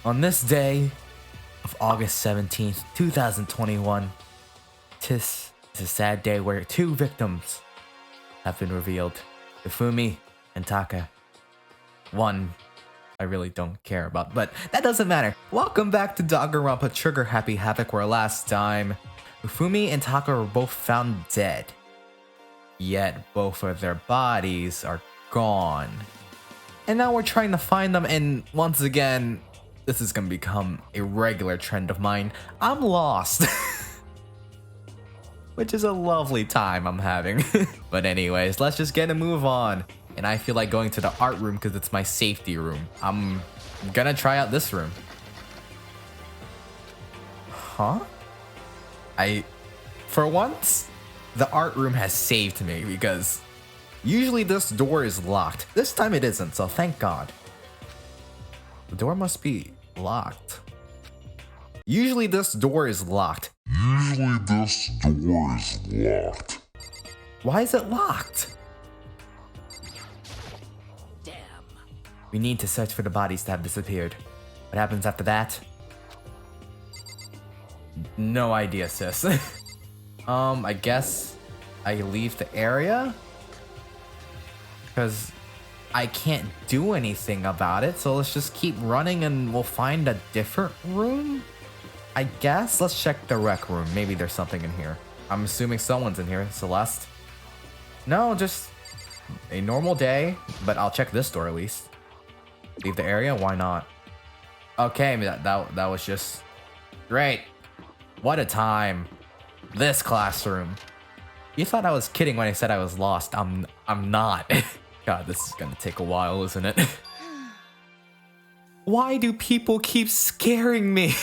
On this day of August 17th, 2021, this is a sad day where two victims have been revealed. Ifumi and Taka. One I really don't care about, but that doesn't matter. Welcome back to Danganronpa Trigger Happy Havoc, where last time Ifumi and Taka were both found dead. Yet both of their bodies are gone. And now we're trying to find them, and once again, this is gonna become a regular trend of mine. I'm lost. Which is a lovely time I'm having. But anyways, let's just get a move on. And I feel like going to the art room because it's my safety room. I'm gonna try out this room. Huh? For once, the art room has saved me because usually this door is locked. This time it isn't, so thank God. The door must be locked. Usually this door is locked. Why is it locked? Damn. We need to search for the bodies that have disappeared. What happens after that? No idea, sis. I guess I leave the area? Because I can't do anything about it, so let's just keep running and we'll find a different room? I guess? Let's check the rec room. Maybe there's something in here. I'm assuming someone's in here. Celeste? No, just a normal day, but I'll check this door at least. Leave the area? Why not? Okay, that was just great. What a time. This classroom. You thought I was kidding when I said I was lost. I'm not. God, this is gonna take a while, isn't it? Why do people keep scaring me?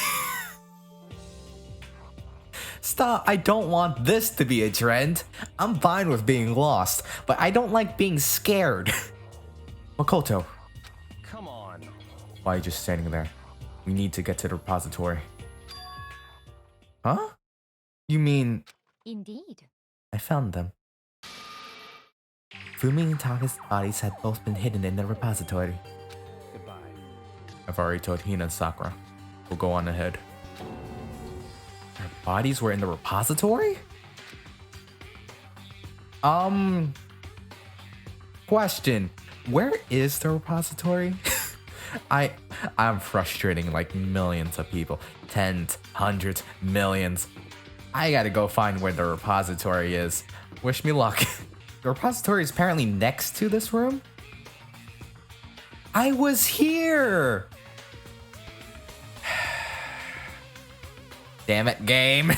Stop, I don't want this to be a trend. I'm fine with being lost, but I don't like being scared. Makoto. Come on. Why are you just standing there? We need to get to the repository. Huh? You mean... Indeed. I found them. Fumi and Taka's bodies had both been hidden in the repository. Goodbye. I've already told Hina and Sakura. We'll go on ahead. Their bodies were in the repository? Question. Where is the repository? I'm frustrating like millions of people. Tens, hundreds, millions. I gotta go find where the repository is. Wish me luck. The repository is apparently next to this room? I was here! Damn it, game.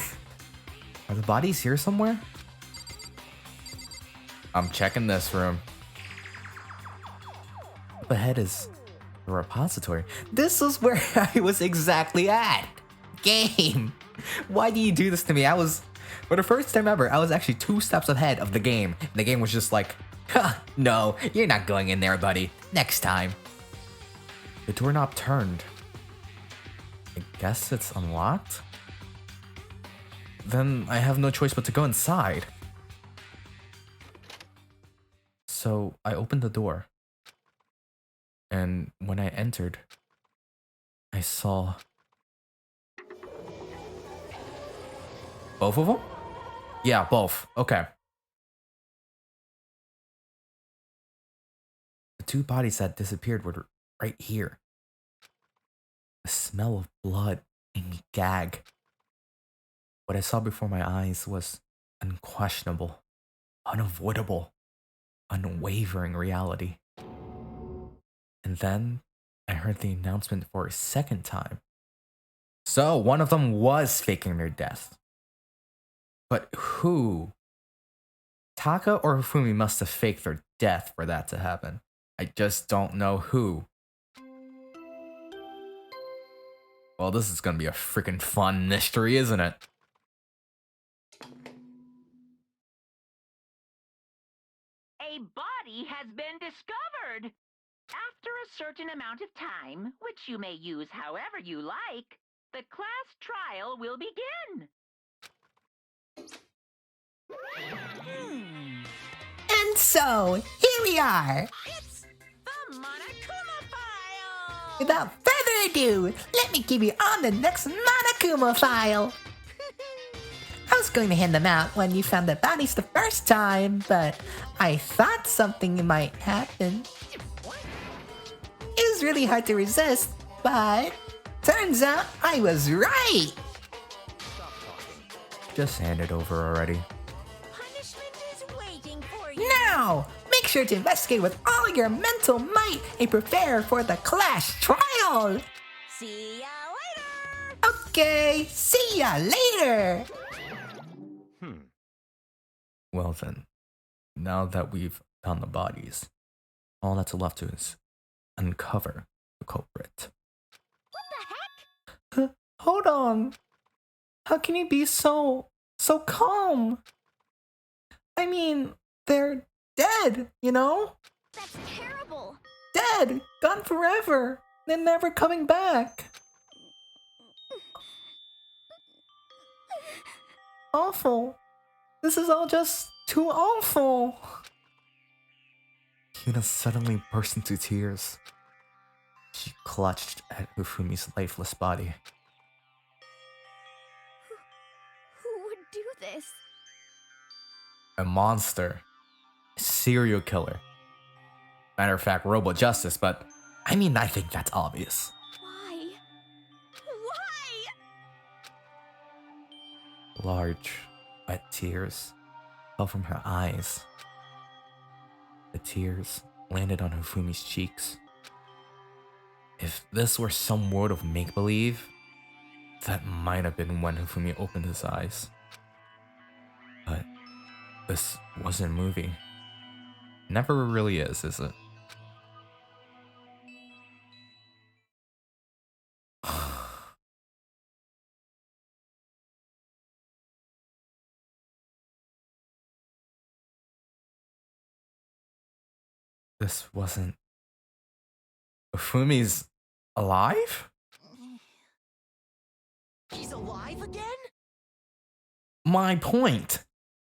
Are the bodies here somewhere? I'm checking this room. Up ahead is the repository. This is where I was exactly at. Game. Why do you do this to me? For the first time ever, I was actually 2 steps ahead of the game. And the game was just like, huh, no, you're not going in there, buddy. Next time. The doorknob turned. I guess it's unlocked? Then I have no choice but to go inside. So I opened the door. And when I entered, I saw... Both of them? Yeah, both. Okay. The 2 bodies that disappeared were right here. The smell of blood made me gag. What I saw before my eyes was unquestionable, unavoidable, unwavering reality. And then I heard the announcement for a second time. So one of them was faking their death. But who? Taka or Hifumi must have faked their death for that to happen. I just don't know who. Well, this is gonna be a freaking fun mystery, isn't it? A body has been discovered. After a certain amount of time, which you may use however you like, the class trial will begin. And so, here we are. It's the Monokuma file! Without further gonna do? Let me give you on the next Monokuma file. I was going to hand them out when you found the bodies the first time, but I thought something might happen. It was really hard to resist, but turns out I was right. Just hand it over already. Punishment is waiting for you. Now, make sure to investigate with all your mental might and prepare for the class trial. See ya later. Okay, see ya later. Well then, now that we've found the bodies, all that's left to is uncover the culprit. What the heck? Hold on. How can you be so calm? I mean, they're dead, you know? That's terrible. Dead, gone forever. They're never coming back. Awful. This is all just too awful. Hina suddenly burst into tears. She clutched at Ufumi's lifeless body. Who would do this? A monster. A serial killer. Matter of fact, Robo Justice, but I think that's obvious. Why? Why? Large, wet tears fell from her eyes. The tears landed on Ufumi's cheeks. If this were some world of make-believe, that might have been when Ufumi opened his eyes. But this wasn't a movie. Never really is it? This wasn't... Ufumi's alive? He's alive again? My point!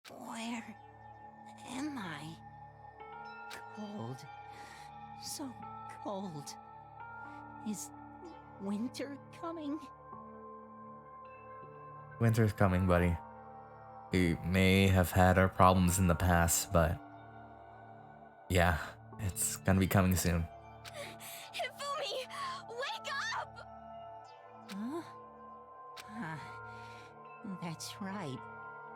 Where am I? Cold. So cold. Is winter coming? Winter's coming, buddy. We may have had our problems in the past, but... yeah, it's gonna be coming soon. Hifumi, wake up! Huh? That's right.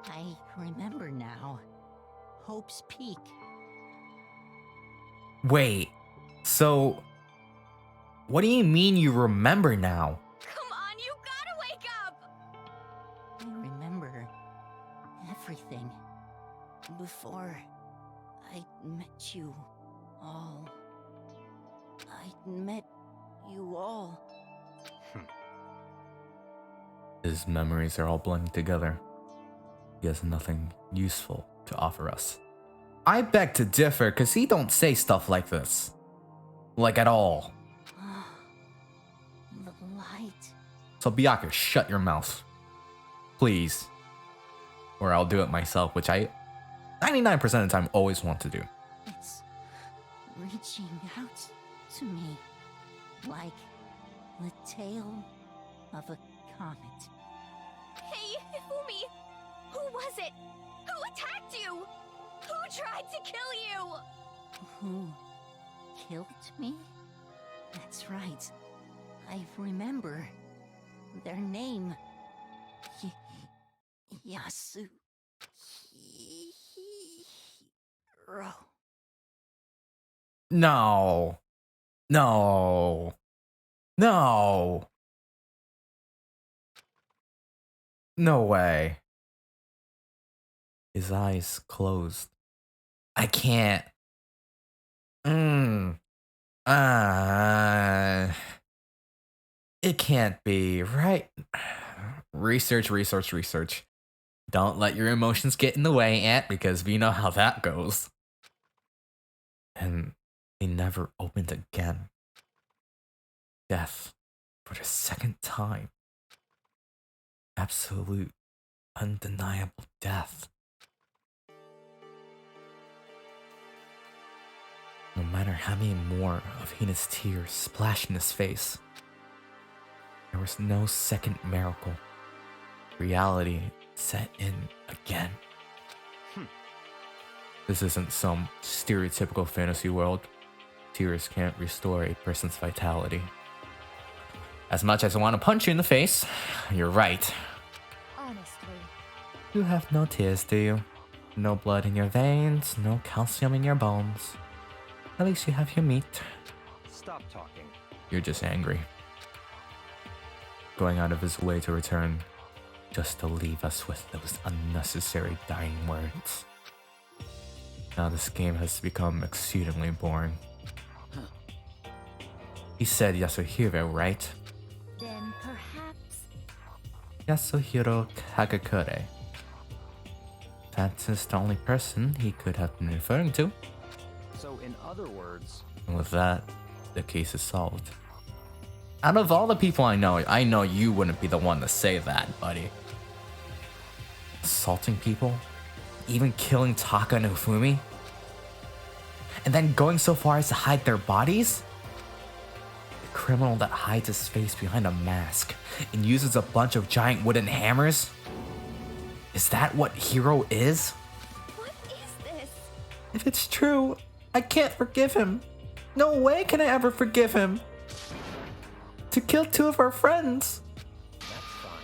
I remember now. Hope's Peak. Wait, so... what do you mean you remember now? Come on, you gotta wake up! I remember everything before I met you all. I met you all. His memories are all blending together. He has nothing useful to offer us. I beg to differ, cause he don't say stuff like this. Like at all. The light. So Byaku, shut your mouth. Please. Or I'll do it myself, which I 99% of the time always want to do. It's reaching out to me like the tail of a comet. Hey, Hifumi! Who was it? Who attacked you? Who tried to kill you? Who killed me? That's right. I remember their name. Yasuhiro. No. No. No. No way. His eyes closed. I can't. It can't be, right? Research. Don't let your emotions get in the way, Ant, because we know how that goes. And he never opened again. Death for the second time. Absolute, undeniable death. No matter how many more of Hina's tears splash in his face, there was no second miracle. Reality set in again. This isn't some stereotypical fantasy world. Tears can't restore a person's vitality. As much as I want to punch you in the face, you're right. Honestly. You have no tears, do you? No blood in your veins, no calcium in your bones. At least you have your meat. Stop talking. You're just angry. Going out of his way to return, just to leave us with those unnecessary dying words. Now this game has become exceedingly boring. He said Yasuhiro, right? Then perhaps... Yasuhiro Kagakure. That is the only person he could have been referring to. So in other words... And with that, the case is solved. Out of all the people I know you wouldn't be the one to say that, buddy. Assaulting people? Even killing Taka and Ufumi? And then going so far as to hide their bodies? The criminal that hides his face behind a mask and uses a bunch of giant wooden hammers? Is that what hero is? What is this? If it's true, I can't forgive him. No way can I ever forgive him. To kill two of our friends. That's fine.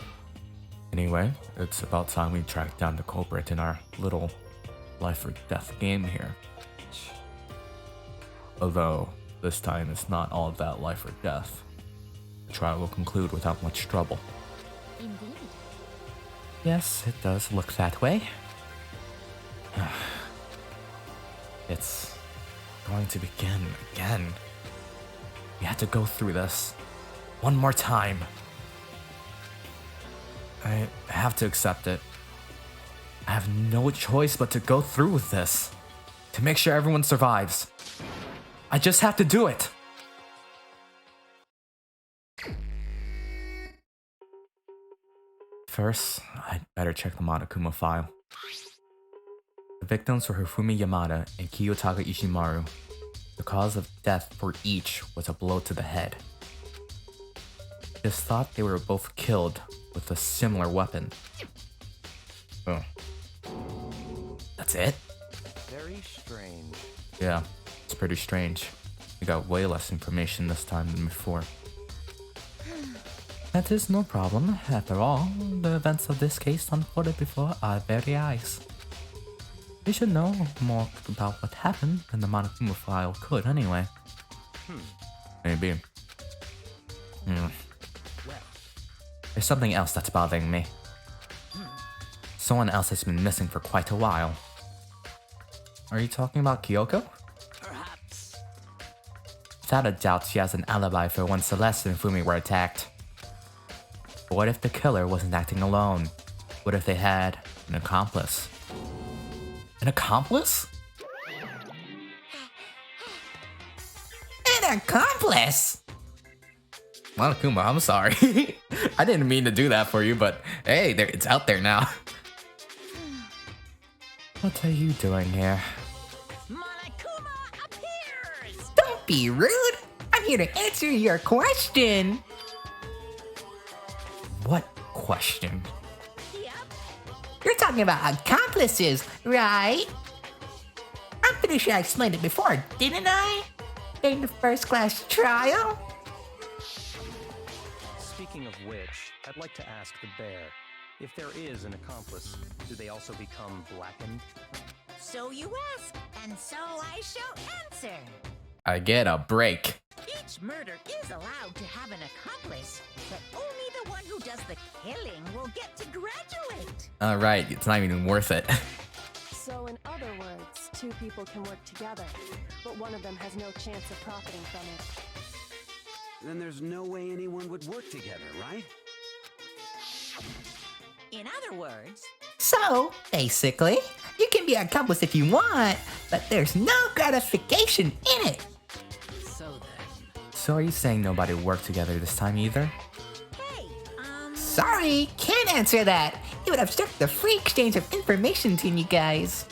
Anyway, it's about time we track down the culprit in our little life or death game here. Although, this time it's not all that life or death. The trial will conclude without much trouble. Indeed. Yes, it does look that way. It's going to begin again. We had to go through this one more time. I have to accept it. I have no choice but to go through with this. To make sure everyone survives. I just have to do it. First, I'd better check the Monokuma file. The victims were Hifumi Yamada and Kiyotaka Ishimaru. The cause of death for each was a blow to the head. Just thought they were both killed with a similar weapon. Oh. That's it? Very strange. Yeah, it's pretty strange. We got way less information this time than before. That is no problem. After all, the events of this case unfolded before our very eyes. We should know more about what happened than the Monokuma file could anyway. Maybe. There's something else that's bothering me. Someone else has been missing for quite a while. Are you talking about Kyoko? Perhaps. Without a doubt, she has an alibi for when Celeste and Fumi were attacked. But what if the killer wasn't acting alone? What if they had an accomplice? An accomplice? An accomplice? Monokuma, I'm sorry. I didn't mean to do that for you, but hey, it's out there now. What are you doing here? Monokuma appears! Don't be rude. I'm here to answer your question. What question? Yep. You're talking about accomplices, right? I'm pretty sure I explained it before, didn't I? During the first class trial? Speaking of which, I'd like to ask the bear, if there is an accomplice, do they also become blackened? So you ask, and so I shall answer. I get a break. Each murder is allowed to have an accomplice, but only the one who does the killing will get to graduate. Alright, it's not even worth it. So in other words, two people can work together, but one of them has no chance of profiting from it. Then there's no way anyone would work together, right? In other words, So, basically, you can be an accomplice if you want, but there's no gratification in it. so then. So are you saying nobody worked together this time either? Hey, Sorry, can't answer that. It would obstruct the free exchange of information between you guys.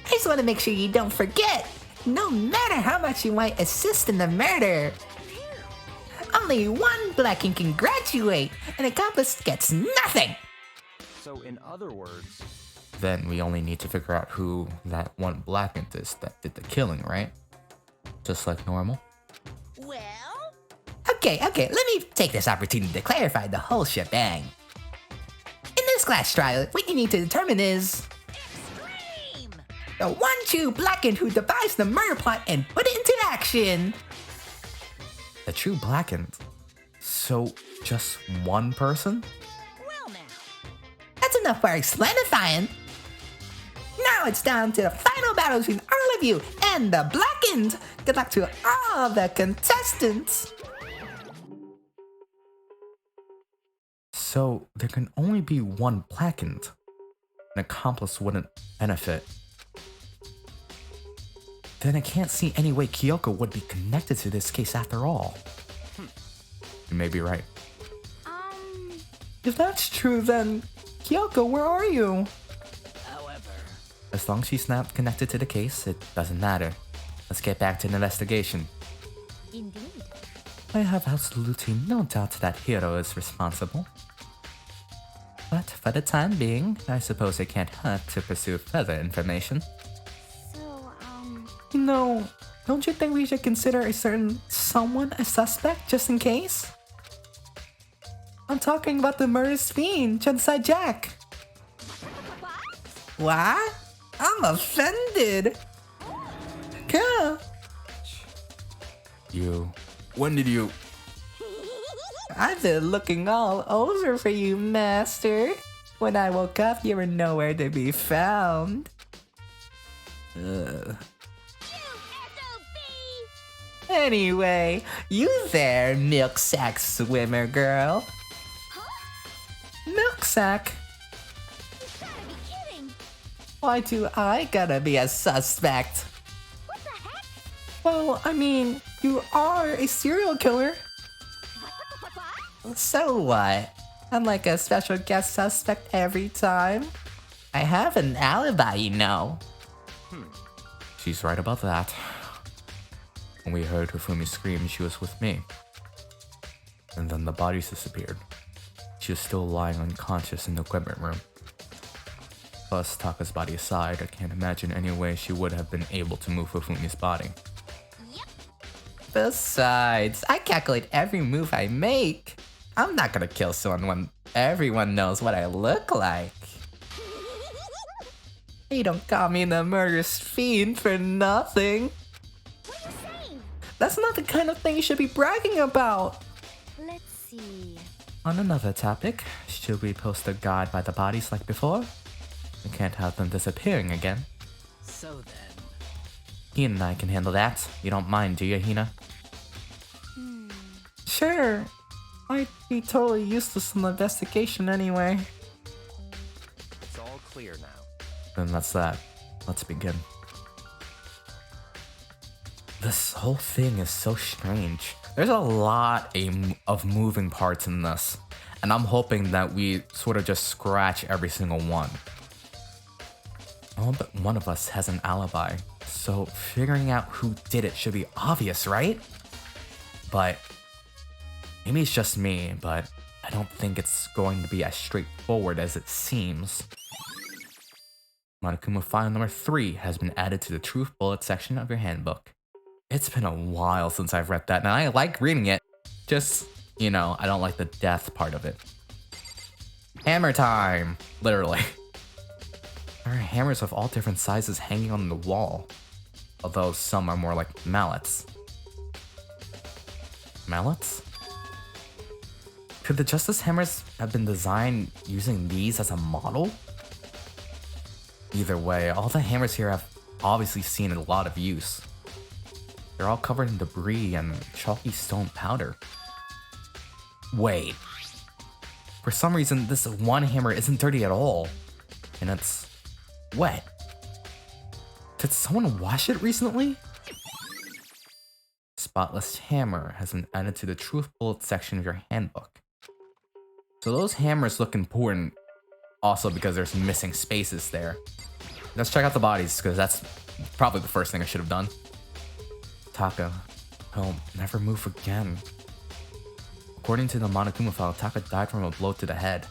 I just want to make sure you don't forget, no matter how much you might assist in the murder. only one Blacking can graduate. An accomplice gets nothing. So, in other words, Then we only need to figure out who that one Blackened is that did the killing, right? Just like normal. Well, Okay, let me take this opportunity to clarify the whole shebang. In this class trial, what you need to determine is extreme! the one true Blackened who devised the murder plot and put it into action. The true Blackened. So, just one person? Well now, That's enough for explanifying. Now it's down to the final battle between all of you and the Blackened. Good luck to all the contestants. So, there can only be one Blackened. An accomplice wouldn't benefit. Then I can't see any way Kyoko would be connected to this case after all. You may be right. If that's true, then Kyoko, where are you? As long as she's not connected to the case, it doesn't matter. Let's get back to the investigation. indeed. I have absolutely no doubt that Hiro is responsible. But for the time being, I suppose it can't hurt to pursue further information. So, No, don't you think we should consider a certain someone a suspect just in case? I'm talking about the murderous fiend, Genocide Jack. What? I'm offended. Yeah. When did you... I've been looking all over for you, Master. When I woke up, you were nowhere to be found. Anyway, you there, milk sack swimmer girl. Milk sack? You gotta be kidding! Why do I gotta be a suspect? What the heck? Well, I mean, you are a serial killer. What? So what? I'm like a special guest suspect every time. I have an alibi, you know. She's right about that. When we heard Hifumi scream, she was with me. And then the bodies disappeared. She was still lying unconscious in the equipment room. Plus, Taka's body aside, I can't imagine any way she would have been able to move Hifumi's body. Besides, I calculate every move I make. I'm not gonna kill someone when everyone knows what I look like. You don't call me the murderous fiend for nothing. What are you saying? That's not the kind of thing you should be bragging about. let's see. On another topic, should we post a guide by the bodies like before? We can't have them disappearing again. So then, Hina and I can handle that. You don't mind, do you, Hina? Sure. I'd be totally useless in the investigation anyway. it's all clear now. Then that's that. Let's begin. This whole thing is so strange. There's a lot of moving parts in this, and I'm hoping that we sort of just scratch every single one. All but one of us has an alibi, so figuring out who did it should be obvious, right? But maybe it's just me, but I don't think it's going to be as straightforward as it seems. Monokuma file number 3 has been added to the truth bullet section of your handbook. It's been a while since I've read that, and I like reading it. Just, you know, I don't like the death part of it. Hammer time! Literally. There are hammers of all different sizes hanging on the wall. Although some are more like mallets. Mallets? Could the Justice Hammers have been designed using these as a model? Either way, all the hammers here have obviously seen a lot of use. They're all covered in debris and chalky stone powder. Wait. For some reason, this one hammer isn't dirty at all. And it's wet. Did someone wash it recently? Spotless hammer has been added to the truth bullet section of your handbook. So those hammers look important also because there's missing spaces there. Let's check out the bodies because that's probably the first thing I should have done. Taka, he'll never move again. According to the Monokuma file, Taka died from a blow to the head.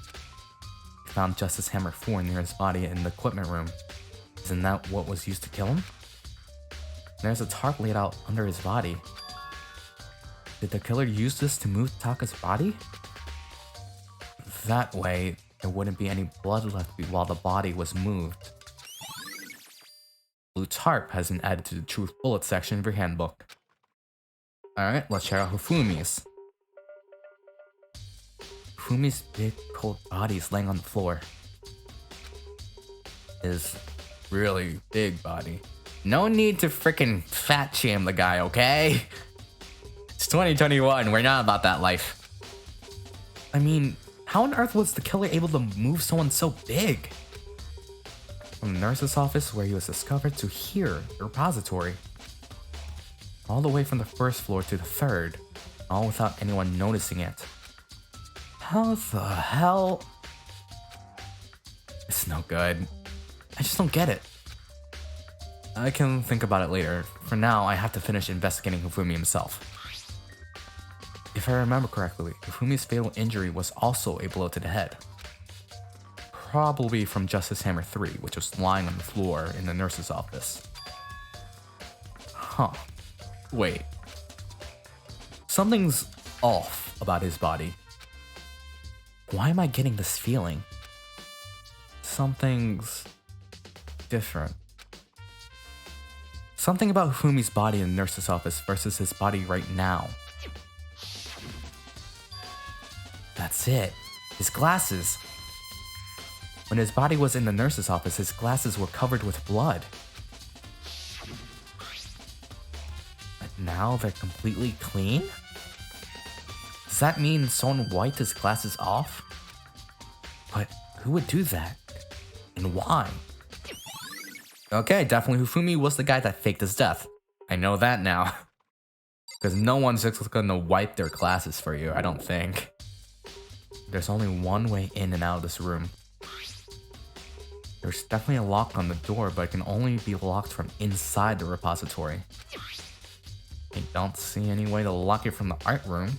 He found Justice Hammer 4 near his body in the equipment room. Isn't that what was used to kill him? There's a tarp laid out under his body. Did the killer use this to move Taka's body? That way, there wouldn't be any blood left while the body was moved. Blue tarp has been added to the truth bullet section of your handbook. Alright, let's check out Hifumi's. Hifumi's big cold body is laying on the floor. His really big body. No need to freaking fat shame the guy, okay? It's 2021, we're not about that life. I mean, how on earth was the killer able to move someone so big? From the nurse's office where he was discovered to here, the repository. All the way from the first floor to the third, all without anyone noticing it. How the hell? It's no good. I just don't get it. I can think about it later. For now, I have to finish investigating Hifumi himself. If I remember correctly, Hifumi's fatal injury was also a blow to the head. Probably from Justice Hammer 3, which was lying on the floor in the nurse's office. Huh. Wait. Something's off about his body. Why am I getting this feeling? Something's different. Something about Hifumi's body in the nurse's office versus his body right now. That's it. His glasses. When his body was in the nurse's office, his glasses were covered with blood. But now they're completely clean? Does that mean someone wiped his glasses off? But who would do that? And why? Okay, definitely Hifumi was the guy that faked his death. I know that now. Because no one's just gonna wipe their glasses for you, I don't think. There's only one way in and out of this room. There's definitely a lock on the door, but it can only be locked from inside the repository. I don't see any way to lock it from the art room.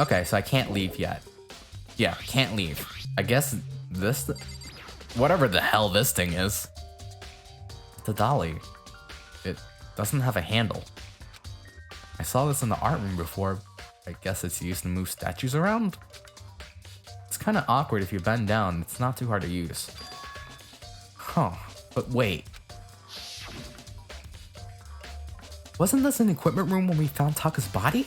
Okay, so I can't leave yet. Yeah, can't leave. I guess this... whatever the hell this thing is. It's a dolly. It doesn't have a handle. I saw this in the art room before. I guess it's used to move statues around? It's kind of awkward if you bend down. It's not too hard to use. Huh, but wait. Wasn't this an equipment room when we found Taka's body?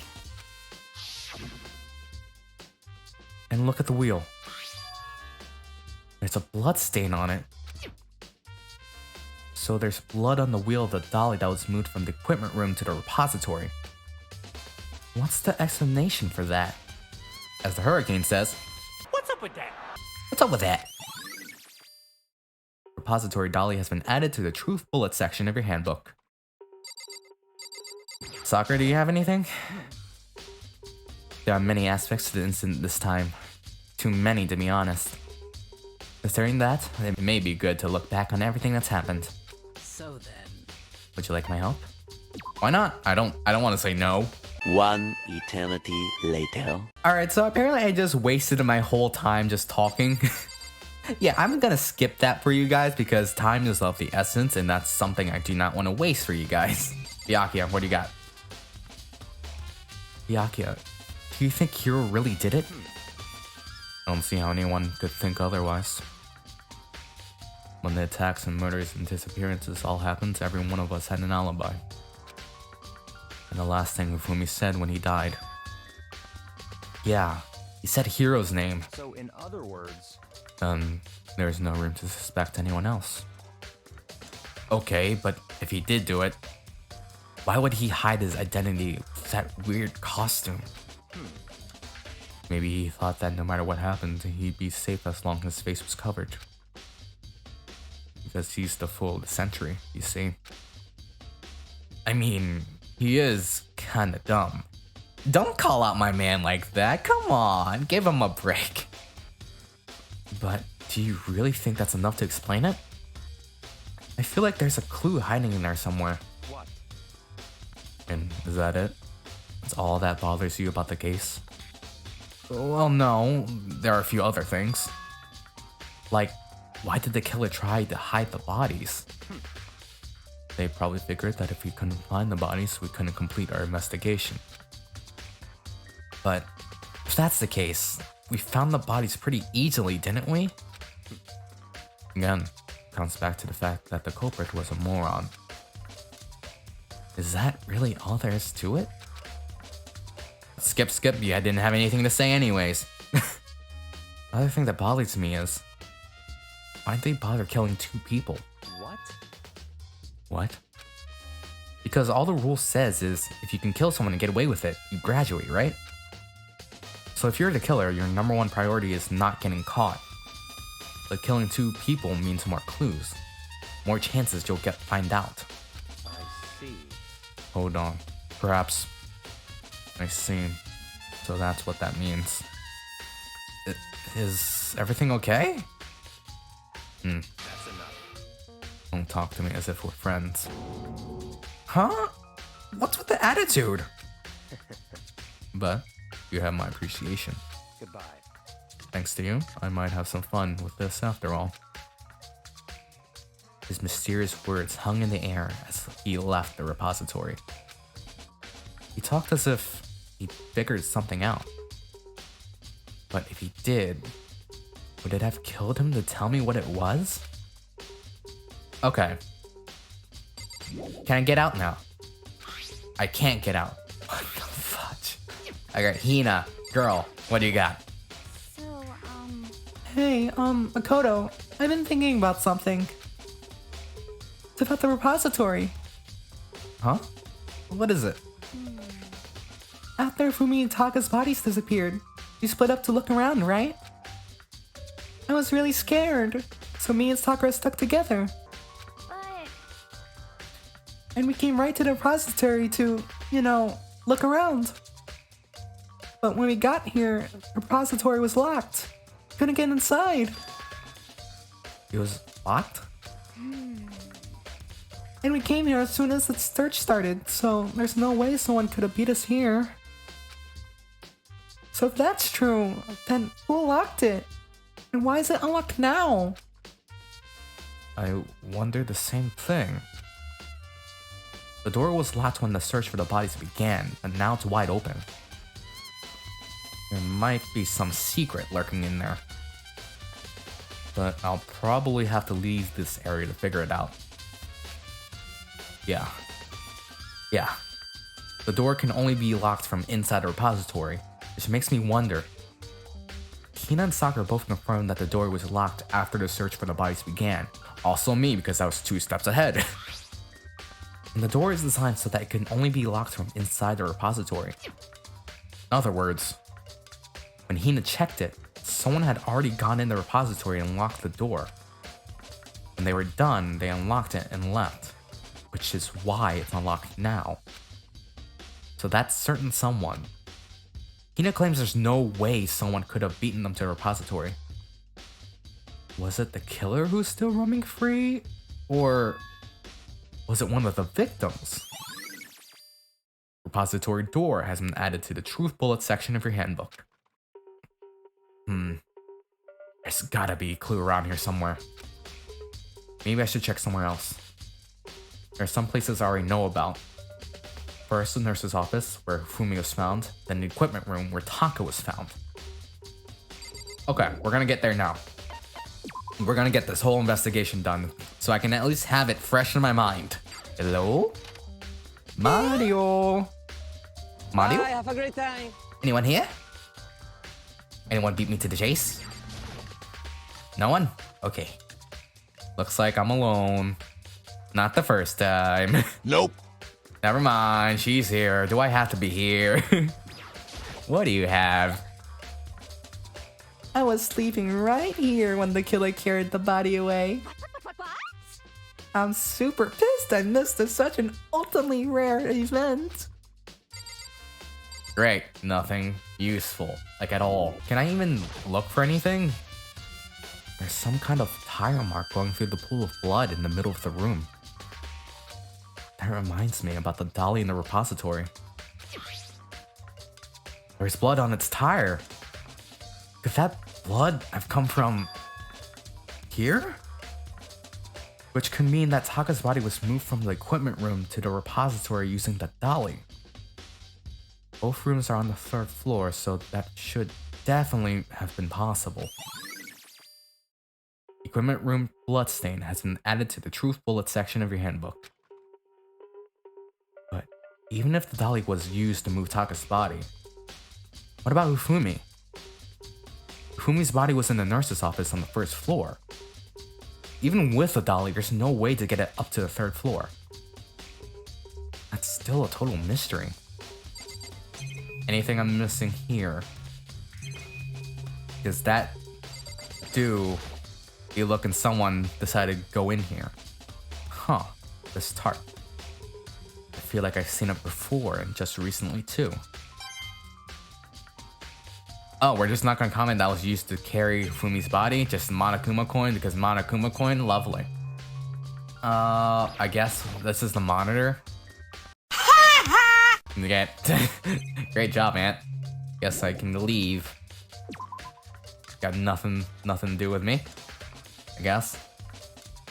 And look at the wheel. There's a blood stain on it. So there's blood on the wheel of the dolly that was moved from the equipment room to the repository. What's the explanation for that? As the hurricane says, What's up with that? what's up with that? Repository dolly has been added to the truth bullet section of your handbook. Sakura, do you have anything? There are many aspects to the incident this time. Too many, to be honest. Considering that, it may be good to look back on everything that's happened. So then... Would you like my help? Why not? I don't want to say no. One eternity later. Alright, so apparently I just wasted my whole time just talking. Yeah, I'm gonna skip that for you guys because time is of the essence and that's something I do not want to waste for you guys. Byakuya, what do you got? Byakuya, do you think Hiro really did it? I don't see how anyone could think otherwise. When the attacks and murders and disappearances all happened, every one of us had an alibi. And the last thing Hifumi said when he died. Yeah, he said Hiro's name. So in other words... There's no room to suspect anyone else. Okay, but if he did do it, why would he hide his identity with that weird costume? Maybe he thought that no matter what happened, he'd be safe as long as his face was covered. Because he's the fool of the century, you see. I mean, he is kinda dumb. Don't call out my man like that, come on, give him a break. But do you really think that's enough to explain it? I feel like there's a clue hiding in there somewhere. What? And is that it? That's all that bothers you about the case? Well, no, there are a few other things. Like, why did the killer try to hide the bodies? They probably figured that if we couldn't find the bodies, we couldn't complete our investigation. But if that's the case, we found the bodies pretty easily, didn't we? Again, comes back to the fact that the culprit was a moron. Is that really all there is to it? Skip, yeah, I didn't have anything to say anyways. The other thing that bothers me is, why'd they bother killing 2 people? What? What? Because all the rule says is, if you can kill someone and get away with it, you graduate, right? So if you're the killer, your number 1 priority is not getting caught. But killing 2 people means more clues. More chances you'll find out. I see. Hold on. Perhaps. I see. So that's what that means. Is everything okay? That's enough. Don't talk to me as if we're friends. Huh? What's with the attitude? But you have my appreciation. Goodbye. Thanks to you, I might have some fun with this after all. His mysterious words hung in the air as he left the repository. He talked as if he figured something out. But if he did, would it have killed him to tell me what it was? Okay. Can I get out now? I can't get out. What the fudge? I got Hina. Girl, what do you got? Hey, Makoto, I've been thinking about something. It's about the repository. Huh? What is it? After Fumi and Taka's bodies disappeared, we split up to look around, right? I was really scared, so me and Sakura stuck together. And we came right to the repository to, look around. But when we got here, the repository was locked. Couldn't get inside. It was locked? And we came here as soon as the search started, so there's no way someone could have beat us here. So if that's true, then who locked it? And why is it unlocked now? I wonder the same thing. The door was locked when the search for the bodies began, but now it's wide open. There might be some secret lurking in there. But I'll probably have to leave this area to figure it out. Yeah. The door can only be locked from inside the repository, which makes me wonder. Hina and Sakura both confirmed that the door was locked after the search for the bodies began. Also me, because I was 2 steps ahead. And the door is designed so that it can only be locked from inside the repository. In other words, when Hina checked it, someone had already gone in the repository and locked the door. When they were done, they unlocked it and left, which is why it's unlocked now. So that's certain someone. Hina claims there's no way someone could have beaten them to the repository. Was it the killer who's still roaming free? Or was it one of the victims? Repository door has been added to the truth bullet section of your handbook. There's gotta be a clue around here somewhere. Maybe I should check somewhere else. There are some places I already know about. First, the nurse's office, where Fumi was found, then the equipment room, where Taka was found. Okay, we're gonna get there now. We're gonna get this whole investigation done, so I can at least have it fresh in my mind. Hello? Mario? Mario? Bye, have a great time. Anyone here? Anyone beat me to the chase? No one? Okay. Looks like I'm alone. Not the first time. Nope. Never mind, she's here. Do I have to be here? What do you have? I was sleeping right here when the killer carried the body away. I'm super pissed I missed such an ultimately rare event. Great, nothing useful, like at all. Can I even look for anything? There's some kind of tire mark going through the pool of blood in the middle of the room. That reminds me about the dolly in the repository. There's blood on its tire. Could that blood have come from here? Which could mean that Taka's body was moved from the equipment room to the repository using the dolly. Both rooms are on the 3rd floor, so that should definitely have been possible. Equipment room bloodstain has been added to the truth bullet section of your handbook. But even if the dolly was used to move Taka's body, what about Ufumi? Ufumi's body was in the nurse's office on the 1st floor. Even with the dolly, there's no way to get it up to the 3rd floor. That's still a total mystery. Anything I'm missing here? Because that do you look and someone decided to go in here. Huh, this tart. I feel like I've seen it before and just recently too. Oh, we're just not gonna comment that was used to carry Fumi's body, just Monokuma coin because Monokuma coin, lovely. I guess this is the monitor. Okay. Great job, Ant. Guess I can leave. Got nothing to do with me, I guess.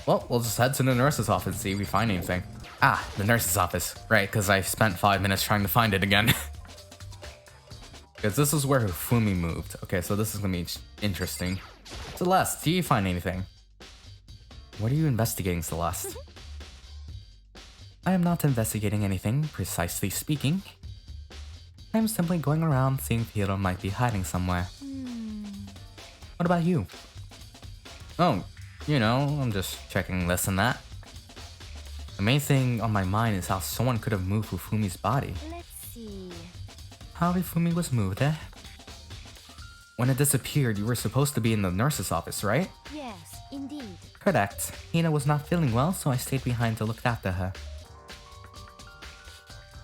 Well, we'll just head to the nurse's office and see if we find anything. Ah, the nurse's office. Right, because I spent 5 minutes trying to find it again. Because this is where Fumi moved. Okay, so this is gonna be interesting. Celeste, do you find anything? What are you investigating, Celeste? I am not investigating anything, precisely speaking. I am simply going around seeing if Hiro might be hiding somewhere. What about you? Oh, you know, I'm just checking this and that. The main thing on my mind is how someone could have moved Ufumi's body. Let's see. How Ufumi was moved, eh? When it disappeared, you were supposed to be in the nurse's office, right? Yes, indeed. Correct. Hina was not feeling well, so I stayed behind to look after her.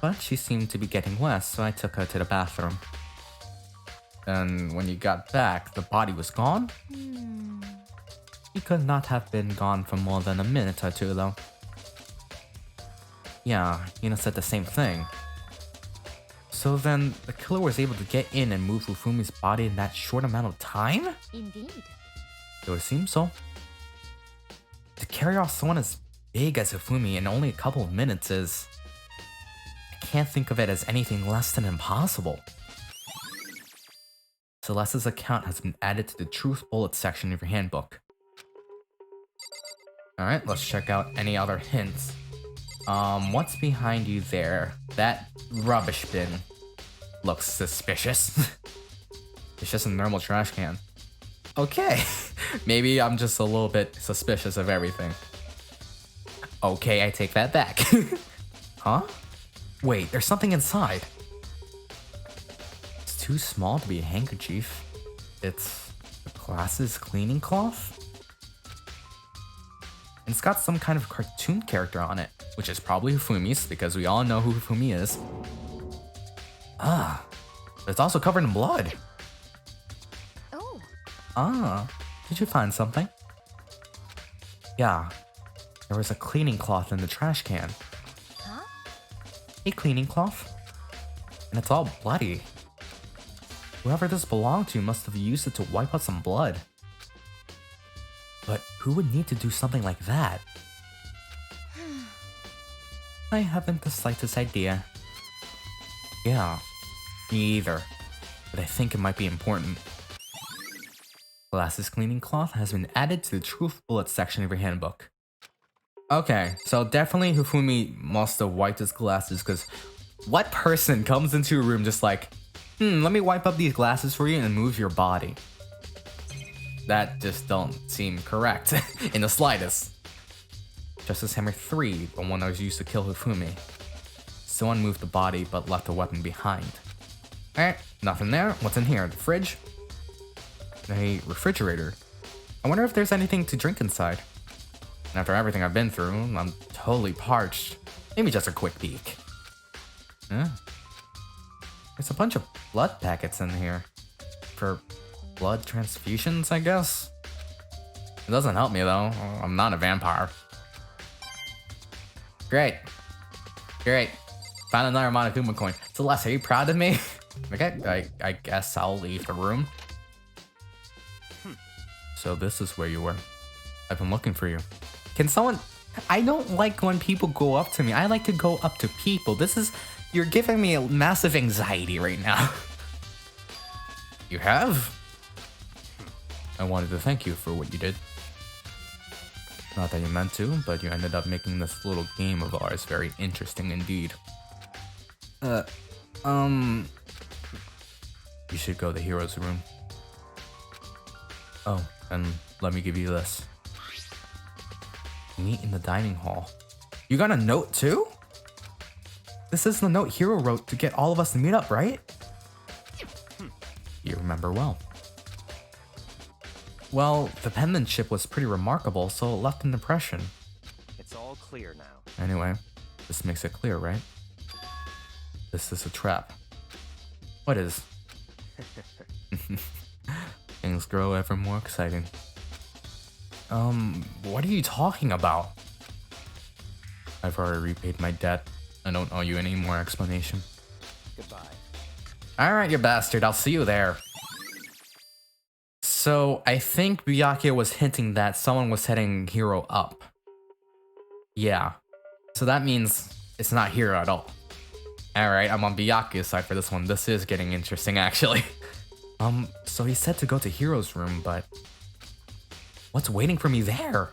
But she seemed to be getting worse, so I took her to the bathroom. And when you got back, the body was gone? She could not have been gone for more than a minute or two, though. Yeah, Hina said the same thing. So then, the killer was able to get in and move Ufumi's body in that short amount of time? Indeed. It would seem so. To carry off someone as big as Ufumi in only a couple of minutes is... I can't think of it as anything less than impossible. Celeste's account has been added to the Truth Bullet section of your handbook. Alright, let's check out any other hints. What's behind you there? That rubbish bin looks suspicious. It's just a normal trash can. Okay, maybe I'm just a little bit suspicious of everything. Okay, I take that back. Huh? Wait, there's something inside. It's too small to be a handkerchief. It's a class's cleaning cloth? And it's got some kind of cartoon character on it, which is probably Ufumi's, because we all know who Ufumi is. Ah, but it's also covered in blood. Oh. Ah, did you find something? Yeah, there was a cleaning cloth in the trash can. Huh? A cleaning cloth? And it's all bloody. Whoever this belonged to must have used it to wipe out some blood. But who would need to do something like that? I haven't the slightest idea. Yeah, me either. But I think it might be important. Glasses cleaning cloth has been added to the Truth Bullet section of your handbook. Okay, so definitely Hifumi must have wiped his glasses, because what person comes into a room just like, let me wipe up these glasses for you and move your body? That just don't seem correct in the slightest. Justice Hammer 3, the one that was used to kill Hifumi. Someone moved the body but left the weapon behind. Alright, nothing there. What's in here? The fridge? A refrigerator. I wonder if there's anything to drink inside. After everything I've been through, I'm totally parched. Maybe just a quick peek. Yeah. There's a bunch of blood packets in here. For blood transfusions, I guess? It doesn't help me though. I'm not a vampire. Great. Great. Found another Monokuma coin. Celeste, are you proud of me? Okay, I guess I'll leave the room. So this is where you were. I've been looking for you. Can someone... I don't like when people go up to me. I like to go up to people. You're giving me a massive anxiety right now. You have? I wanted to thank you for what you did. Not that you meant to, but you ended up making this little game of ours very interesting indeed. You should go to the hero's room. Oh, and let me give you this. Meet in the dining hall. You got a note too? This is the note Hero wrote to get all of us to meet up, right? You remember well. Well, the penmanship was pretty remarkable, so it left an impression. It's all clear now. Anyway, this makes it clear, right? This is a trap. What is? Things grow ever more exciting. What are you talking about? I've already repaid my debt. I don't owe you any more explanation. Goodbye. Alright, you bastard. I'll see you there. So, I think Byakuya was hinting that someone was heading Hero up. Yeah. So that means it's not Hero at all. Alright, I'm on Byakuya's side for this one. This is getting interesting, actually. So he said to go to Hero's room, but... what's waiting for me there?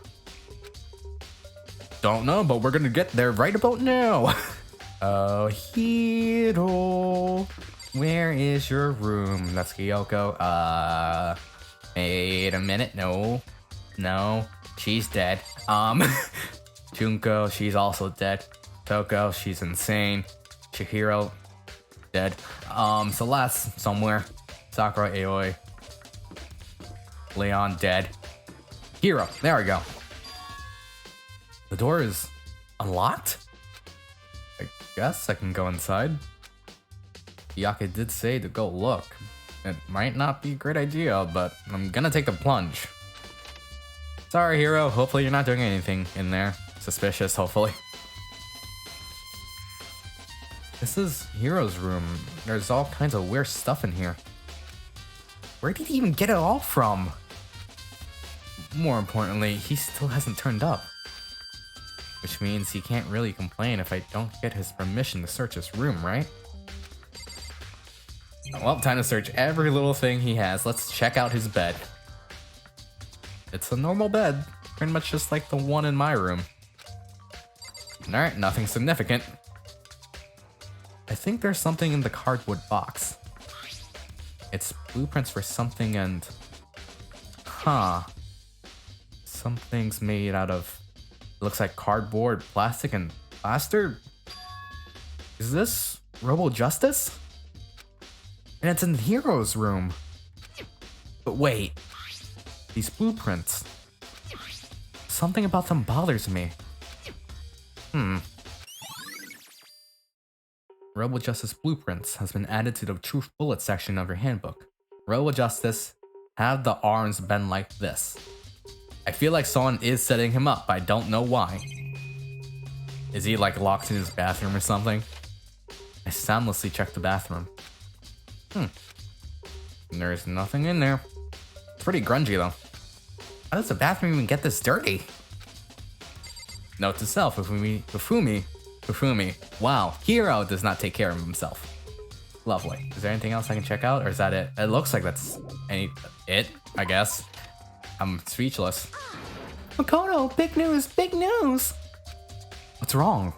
Don't know, but we're gonna get there right about now. Oh, Hiro. Where is your room? That's Kyoko. Wait a minute. No. She's dead. Junko, she's also dead. Toko, she's insane. Chihiro, dead. Celeste, somewhere. Sakura, Aoi. Leon, dead. Hero, there we go. The door is unlocked? I guess I can go inside. Byakuya did say to go look. It might not be a great idea, but I'm gonna take the plunge. Sorry, Hero. Hopefully you're not doing anything in there. Suspicious, hopefully. This is Hero's room. There's all kinds of weird stuff in here. Where did he even get it all from? More importantly, he still hasn't turned up. Which means he can't really complain if I don't get his permission to search his room, right? Well, time to search every little thing he has. Let's check out his bed. It's a normal bed, pretty much just like the one in my room. Alright, nothing significant. I think there's something in the cardboard box. It's blueprints for something and... huh. Something's made out of... it looks like cardboard, plastic, and plaster? Is this Robo Justice? And it's in the Hero's room. But wait. These blueprints. Something about them bothers me. Robo Justice Blueprints has been added to the Truth Bullet section of your handbook. Robo Justice, have the arms bend like this. I feel like someone is setting him up, but I don't know why. Is he like locked in his bathroom or something? I soundlessly checked the bathroom. There's nothing in there. It's pretty grungy though. How does the bathroom even get this dirty? Note to self, Fufumi. Wow, Hero does not take care of himself. Lovely. Is there anything else I can check out, or is that it? It looks like that's it, I guess. I'm speechless. Makoto, big news, big news! What's wrong?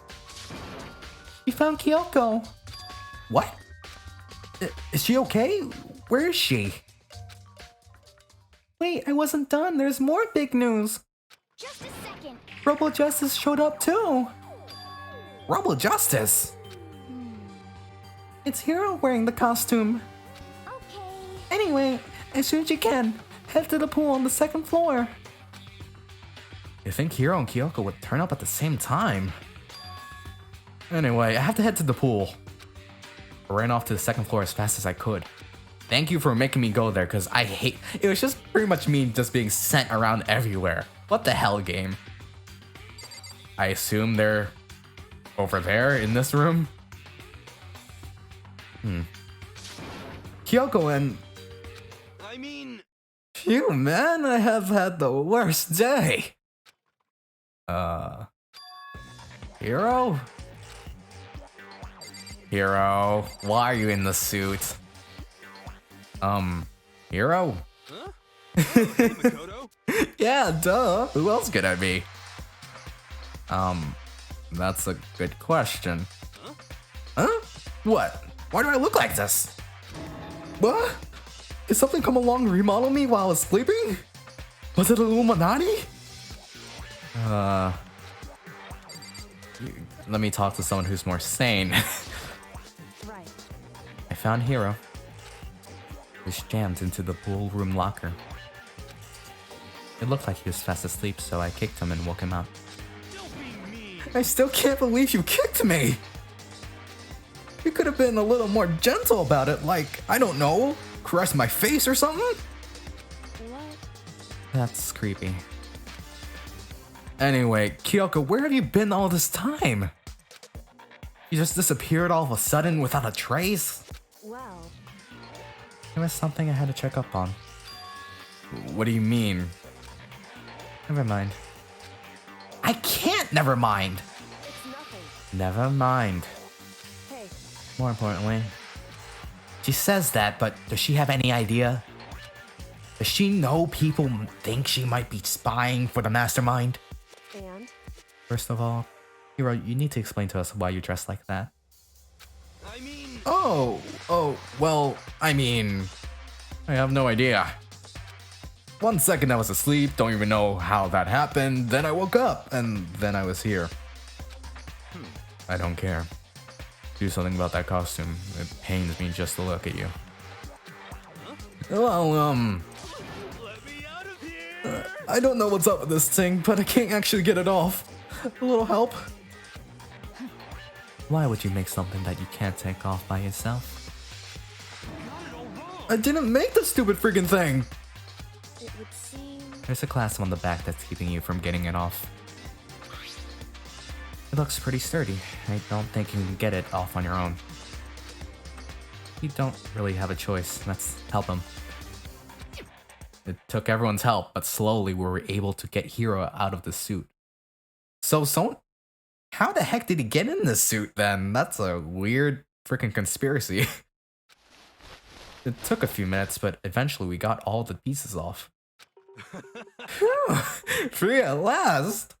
We found Kyoko. What? Is she okay? Where is she? Wait, I wasn't done. There's more big news. Just a second. Robo Justice showed up too. Robo Justice? It's Hero wearing the costume. Okay. Anyway, as soon as you can, head to the pool on the second floor. You think Hiro and Kyoko would turn up at the same time? Anyway, I have to head to the pool. I ran off to the second floor as fast as I could. Thank you for making me go there, because I hate... it was just pretty much me just being sent around everywhere. What the hell, game? I assume they're over there in this room? Kyoko, and I mean, phew, man, I have had the worst day. Hero? Hero, why are you in the suit? Hero? huh? Hey, Makoto. Yeah, duh. Who else could I be? That's a good question. Huh? What? Why do I look like this? What? Did something come along and remodel me while I was sleeping? Was it Illuminati? Let me talk to someone who's more sane. Right. I found Hiro. He was jammed into the ballroom locker. It looked like he was fast asleep, so I kicked him and woke him up. I still can't believe you kicked me! You could have been a little more gentle about it, like, I don't know, caress my face or something? What? That's creepy. Anyway, Kyoko, where have you been all this time? You just disappeared all of a sudden without a trace? Well, It was something I had to check up on. What do you mean? Never mind. I can't never mind! it's nothing. Never mind. Hey, More importantly, she says that, but does she have any idea? Does she know people think she might be spying for the mastermind? and? First of all, Hiro, you need to explain to us why you dress like that. I mean, Well, I mean, I have no idea. 1 second I was asleep, don't even know how that happened, then I woke up, and then I was here. I don't care. Do something about that costume. It pains me just to look at you. Well, let me out of here. I don't know what's up with this thing, but I can't actually get it off. A little help? Why would you make something that you can't take off by yourself? I didn't make the stupid freaking thing! It would seem. There's a clasp on the back that's keeping you from getting it off. It looks pretty sturdy. I don't think you can get it off on your own. You don't really have a choice. Let's help him. It took everyone's help, but slowly we were able to get Hiro out of the suit. So, how the heck did he get in this suit then? That's a weird freaking conspiracy. It took a few minutes, but eventually we got all the pieces off. Phew, free at last!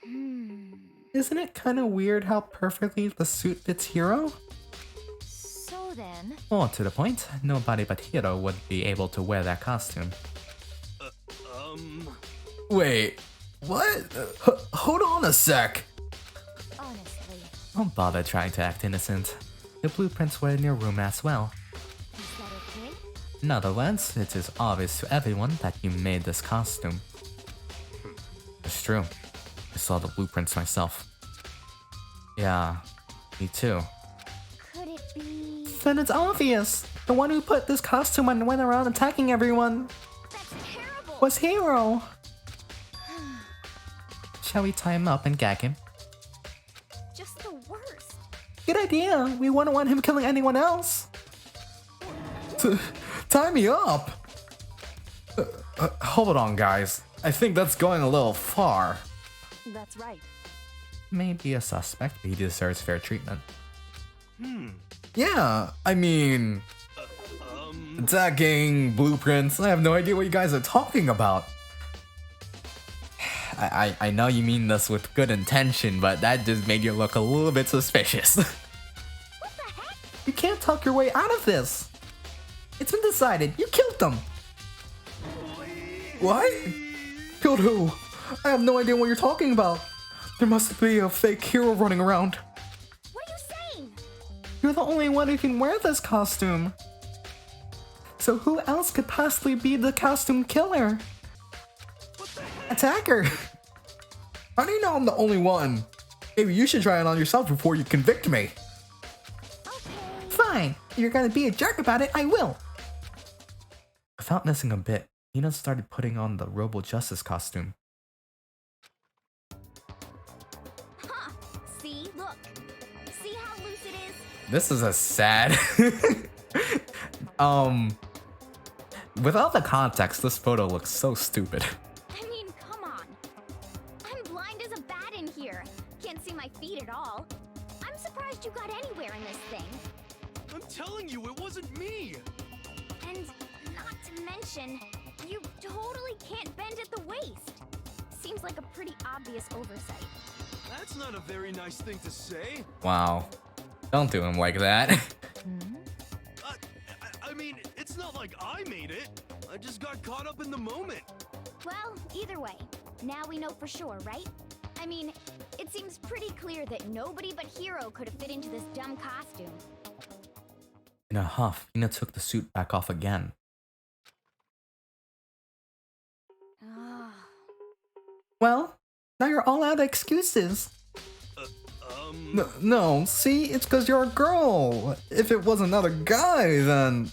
Isn't it kind of weird how perfectly the suit fits Hiro? So then, Well, to the point, nobody but Hiro would be able to wear that costume. Wait, what? Hold on a sec! honestly, Don't bother trying to act innocent. The blueprints were in your room as well. Is that okay? In other words, it is obvious to everyone that you made this costume. It's true. I saw the blueprints myself. Yeah, me too. could it be? Then it's obvious. The one who put this costume on and went around attacking everyone That's terrible! was Hiro. Shall we tie him up and gag him? Just the worst. Good idea. We wouldn't want him killing anyone else. Tie me up! Hold on, guys. I think that's going a little far. That's right. Maybe a suspect, but he deserves fair treatment. Yeah, I mean... Attacking, blueprints, I have no idea what you guys are talking about. I know you mean this with good intention, but that just made you look a little bit suspicious. You can't talk your way out of this. It's been decided. You killed them. What? Killed who? I have no idea what you're talking about. There must be a fake hero running around. What are you saying? You're the only one who can wear this costume. So who else could possibly be the costume killer? Attacker. How do you know I'm the only one? Maybe you should try it on yourself before you convict me. Fine. If you're gonna be a jerk about it, I will. Without missing a bit, Nina started putting on the Robo Justice costume. Huh. See? Look. See how loose it is? This is a sad... Without the context, this photo looks so stupid. I mean, come on. I'm blind as a bat in here. Can't see my feet at all. I'm surprised you got anywhere in this thing. I'm telling you, it wasn't me! And not to mention, you totally can't bend at the waist. Seems like a pretty obvious oversight. That's not a very nice thing to say. Wow. Don't do him like that. I mean, it's not like I made it. I just got caught up in the moment. Well, either way, now we know for sure, right? I mean, it seems pretty clear that nobody but Hiro could have fit into this dumb costume. In a huff, Hina took the suit back off again. Well, now you're all out of excuses. No, see? It's because you're a girl. If it was another guy, then...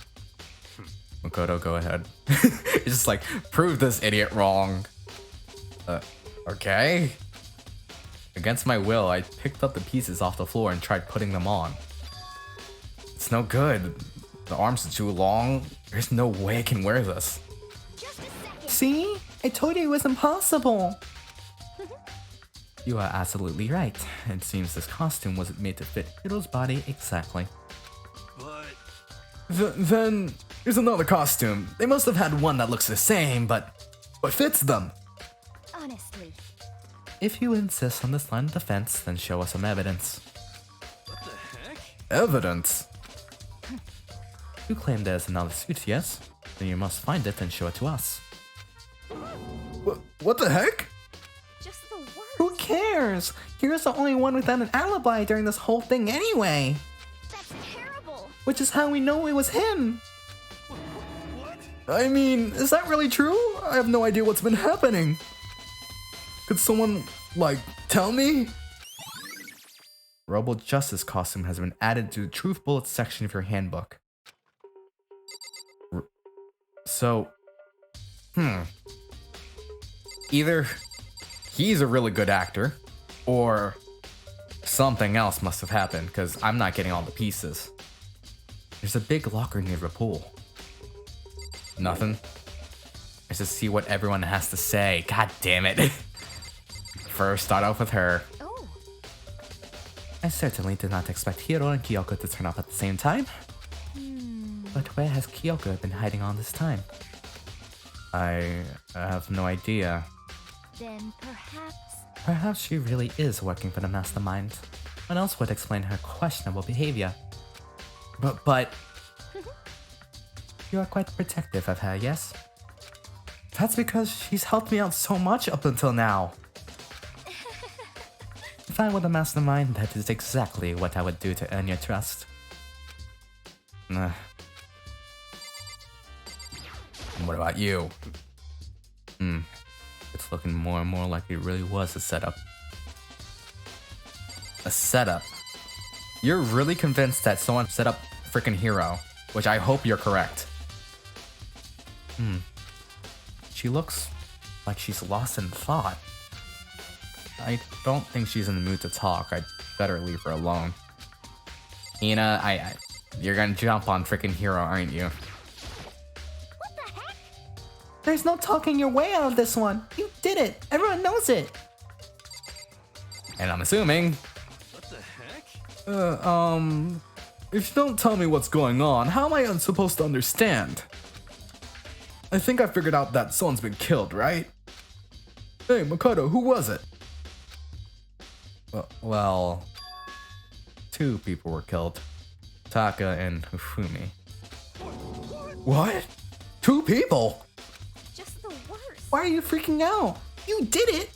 Makoto, go ahead. It's just like, prove this idiot wrong. Okay? Against my will, I picked up the pieces off the floor and tried putting them on. It's no good. The arms are too long. There's no way I can wear this. See? I told you it was impossible. You are absolutely right. It seems this costume wasn't made to fit Hiro's body exactly. But... Then there's another costume. They must have had one that looks the same, but fits them. Honestly. If you insist on this line of defense, then show us some evidence. What the heck? Evidence? You claim there's another suit, yes? Then you must find it and show it to us. What the heck? Just the worst. Who cares? Hero's the only one without an alibi during this whole thing anyway. That's terrible. Which is how we know it was him. What? I mean, is that really true? I have no idea what's been happening. Could someone, like, tell me? Rebel Justice costume has been added to the Truth Bullets section of your handbook. Either he's a really good actor, or something else must have happened, because I'm not getting all the pieces. There's a big locker near the pool. Nothing? Let's just see what everyone has to say. God damn it. First, start off with her. Oh. I certainly did not expect Hiro and Kyoko to turn up at the same time. But where has Kyoko been hiding all this time? I have no idea. Then perhaps... Perhaps she really is working for the mastermind. What else would explain her questionable behavior? But... You are quite protective of her, yes? That's because she's helped me out so much up until now. If I were the mastermind, that is exactly what I would do to earn your trust. What about you? It's looking more and more like it really was a setup. A setup? You're really convinced that someone set up freaking Hiro, which I hope you're correct. She looks like she's lost in thought. I don't think she's in the mood to talk. I'd better leave her alone. Hina, you're gonna jump on freaking Hiro, aren't you? What the heck? There's no talking your way out of this one. You did it. Everyone knows it. And I'm assuming... What the heck? If you don't tell me what's going on, how am I supposed to understand? I think I figured out that someone's been killed, right? Hey, Makoto, who was it? Well, two people were killed. Taka and Hifumi. What? Two people? Just the worst. Why are you freaking out? You did it.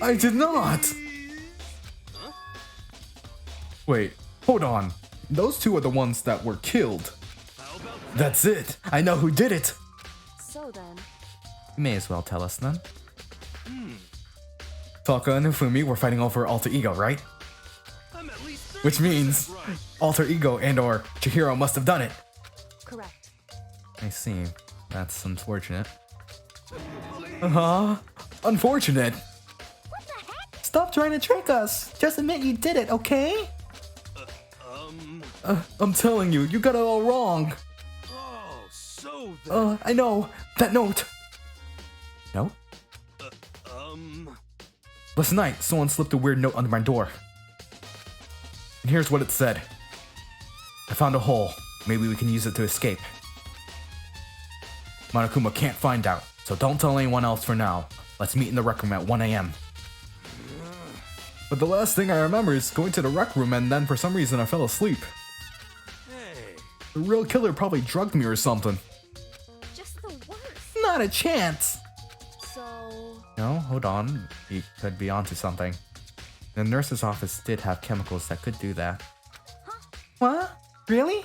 I did not. Huh? Wait, hold on. Those two are the ones that were killed. How about that? That's it. I know who did it. So then, You may as well tell us then. Taka and Hifumi were fighting over alter ego, right? I'm at least 30% Which means right. alter ego and or Chihiro must have done it. correct. I see. That's unfortunate. Please. Unfortunate. What the heck? Stop trying to trick us. Just admit you did it, okay? I'm telling you, you got it all wrong. go then. I know. That note. Note? Last night, someone slipped a weird note under my door. And here's what it said. I found a hole. Maybe we can use it to escape. Monokuma can't find out, so don't tell anyone else for now. Let's meet in the rec room at 1 a.m. But the last thing I remember is going to the rec room and then for some reason I fell asleep. Hey. The real killer probably drugged me or something. Just the worst. Not a chance. So... No, hold on. He could be onto something. The nurse's office did have chemicals that could do that. What? Really?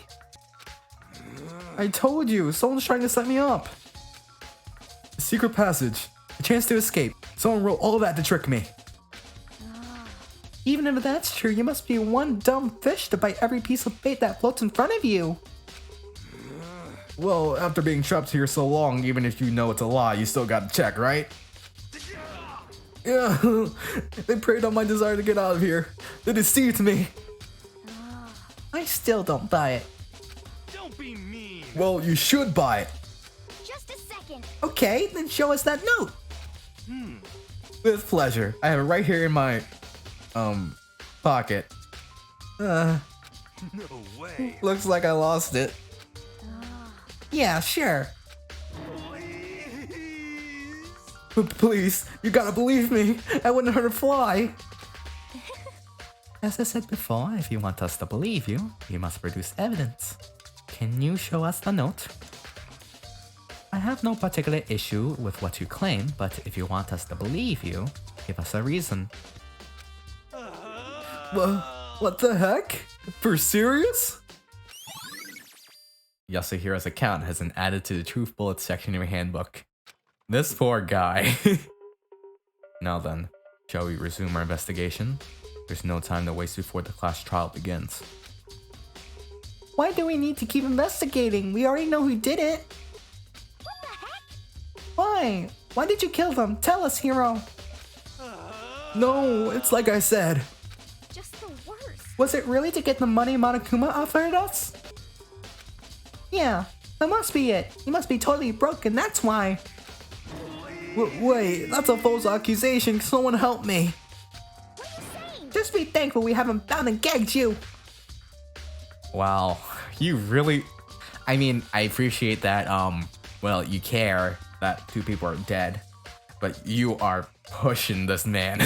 I told you, someone's trying to set me up. A secret passage, a chance to escape. Someone wrote all that to trick me. Even if that's true, you must be one dumb fish to bite every piece of bait that floats in front of you. Well, after being trapped here so long, even if you know it's a lie, you still gotta check, right? Yeah, they preyed on my desire to get out of here. They deceived me. I still don't buy it. Don't be mean. Well, you should buy it. Just a second. Okay, then show us that note. With pleasure. I have it right here in my, pocket. No way. Looks like I lost it. Yeah, sure. Please, you gotta believe me. I wouldn't hurt a fly. As I said before, if you want us to believe you, you must produce evidence. Can you show us the note? I have no particular issue with what you claim, but if you want us to believe you, give us a reason. What the heck? For serious? Yasuhira's account has been added to the Truth Bullets section of your handbook. This poor guy. Now then, shall we resume our investigation? There's no time to waste before the class trial begins. Why do we need to keep investigating? We already know who did it. What the heck? Why? Why did you kill them? Tell us, Hero. No, it's like I said. Just the worst. Was it really to get the money Monokuma offered us? Yeah, that must be it. You must be totally broken, that's why. Wait, that's a false accusation. Someone help me. What are you saying? Just be thankful we haven't bound and gagged you. Wow, you really... I mean, I appreciate that, well, you care that 2 people are dead, but you are pushing this man.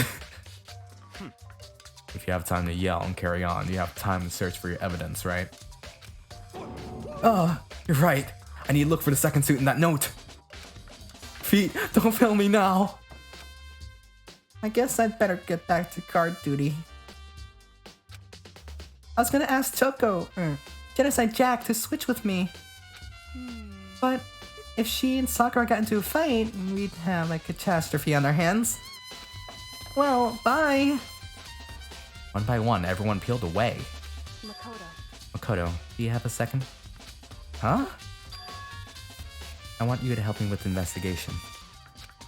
If you have time to yell and carry on, you have time to search for your evidence, right? Oh, you're right. I need to look for the second suit in that note. Feet, don't fail me now. I guess I'd better get back to guard duty. I was gonna ask Choco, or Genocide Jack, to switch with me. But if she and Sakura got into a fight, we'd have a catastrophe on our hands. Well, bye. One by one, everyone peeled away. Makoto, do you have a second? Huh? I want you to help me with the investigation.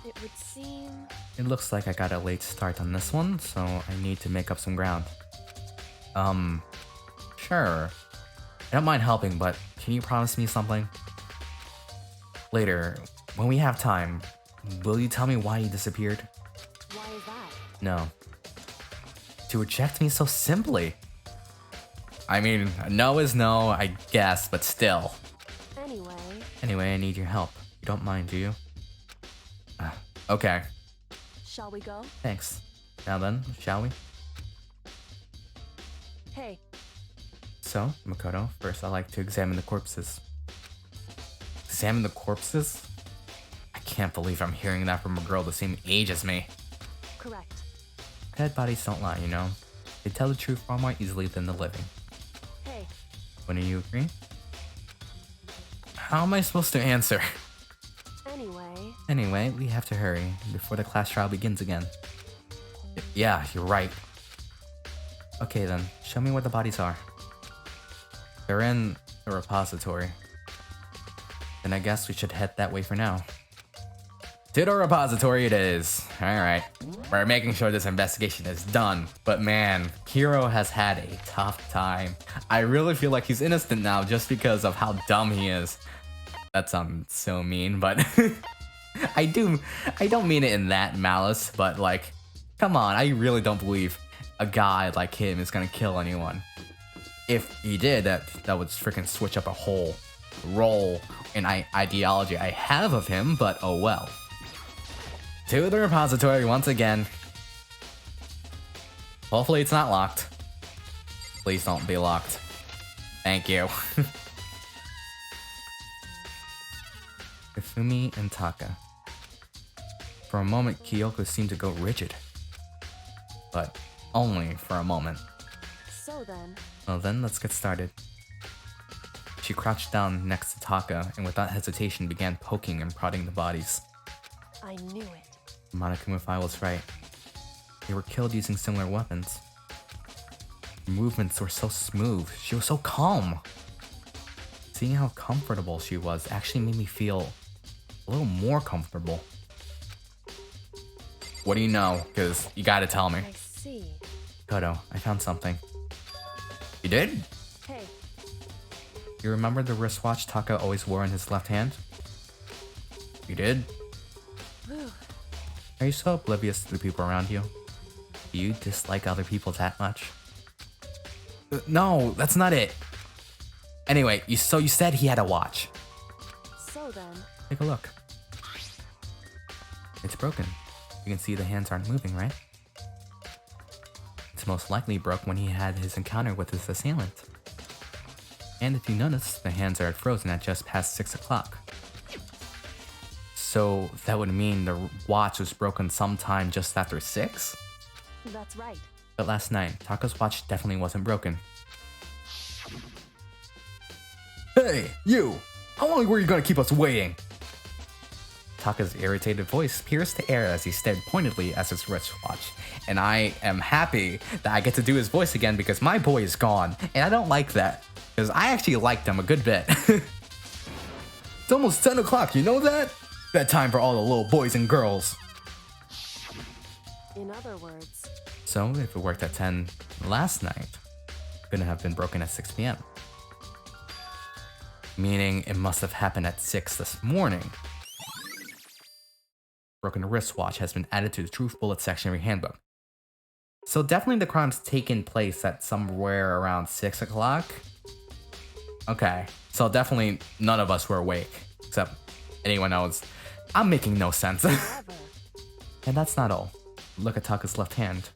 It would seem... It looks like I got a late start on this one, so I need to make up some ground. Sure. I don't mind helping, but can you promise me something? Later, when we have time, will you tell me why you disappeared? Why is that? No. To reject me so simply. I mean, no is no, I guess, but still. Anyway, I need your help. You don't mind, do you? Okay. Shall we go? Thanks. Now then, shall we? Hey. So, Makoto, first I like to examine the corpses. Examine the corpses? I can't believe I'm hearing that from a girl the same age as me. Correct. Dead bodies don't lie, you know? They tell the truth far more easily than the living. Hey. Wouldn't you agree? How am I supposed to answer? Anyway, we have to hurry before the class trial begins again. Yeah, you're right. Okay then, show me where the bodies are. They're in the repository. Then I guess we should head that way for now. To the repository it is. Alright, we're making sure this investigation is done. But man, Hiro has had a tough time. I really feel like he's innocent now just because of how dumb he is. That sounds so mean, but I don't mean it in that malice, but like, come on, I really don't believe a guy like him is gonna kill anyone. If he did, that would freaking switch up a whole role and ideology I have of him, but oh well. To the repository once again. Hopefully it's not locked. Please don't be locked. Thank you. Ifumi and Taka. For a moment, Kyoko seemed to go rigid. But only for a moment. So then... Well then, let's get started. She crouched down next to Taka and without hesitation began poking and prodding the bodies. I knew it. Monokuma was right. They were killed using similar weapons. Her movements were so smooth. She was so calm. Seeing how comfortable she was actually made me feel a little more comfortable. What do you know? Because you gotta tell me. I see. Koto, I found something. You did? Hey. You remember the wristwatch Taka always wore in his left hand? You did? Whew. Are you so oblivious to the people around you? Do you dislike other people that much? No, that's not it. Anyway, so you said he had a watch. So then... Take a look. It's broken. You can see the hands aren't moving, right? It's most likely broke when he had his encounter with his assailant. And if you notice, the hands are frozen at just past 6 o'clock. So that would mean the watch was broken sometime just after 6? That's right. But last night, Taka's watch definitely wasn't broken. Hey, you! How long were you gonna keep us waiting? Taka's irritated voice pierced the air as he stared pointedly at his wristwatch. And I am happy that I get to do his voice again because my boy is gone. And I don't like that. Because I actually liked him a good bit. It's almost 10 o'clock, you know that? Bedtime for all the little boys and girls. In other words... So, if it worked at 10 last night, it couldn't have been broken at 6 p.m. Meaning it must have happened at 6 this morning. Broken wristwatch has been added to the Truth Bullet section of your handbook. So definitely the crime's taken place at somewhere around 6 o'clock. Okay, so definitely none of us were awake, except anyone else. I'm making no sense. And that's not all. Look at Taka's left hand.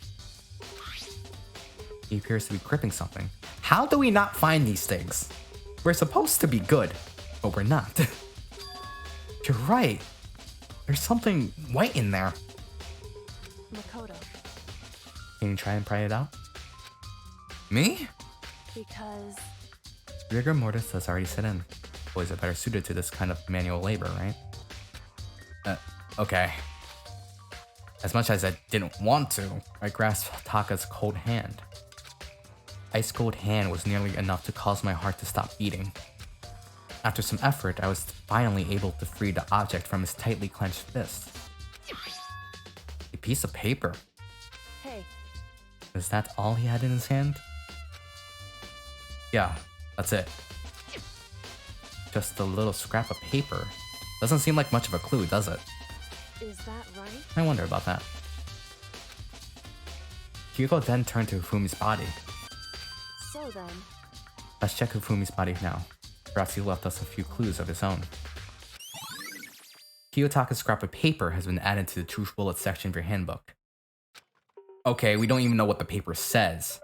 He appears to be gripping something. How do we not find these things? We're supposed to be good, but we're not. You're right. There's something white in there. Makoto. Can you try and pry it out? Me? Because... Rigor mortis has already set in. Boys are better suited to this kind of manual labor, right? Okay. As much as I didn't want to, I grasped Taka's cold hand. Ice cold hand was nearly enough to cause my heart to stop beating. After some effort, I was finally able to free the object from his tightly clenched fist. A piece of paper. Hey. Is that all he had in his hand? Yeah, that's it. Just a little scrap of paper. Doesn't seem like much of a clue, does it? Is that right? I wonder about that. Kyoko then turned to Ufumi's body. So then... Let's check Ufumi's body now. Perhaps he left us a few clues of his own. Kiyotaka's scrap of paper has been added to the Truth Bullet section of your handbook. Okay, we don't even know what the paper says.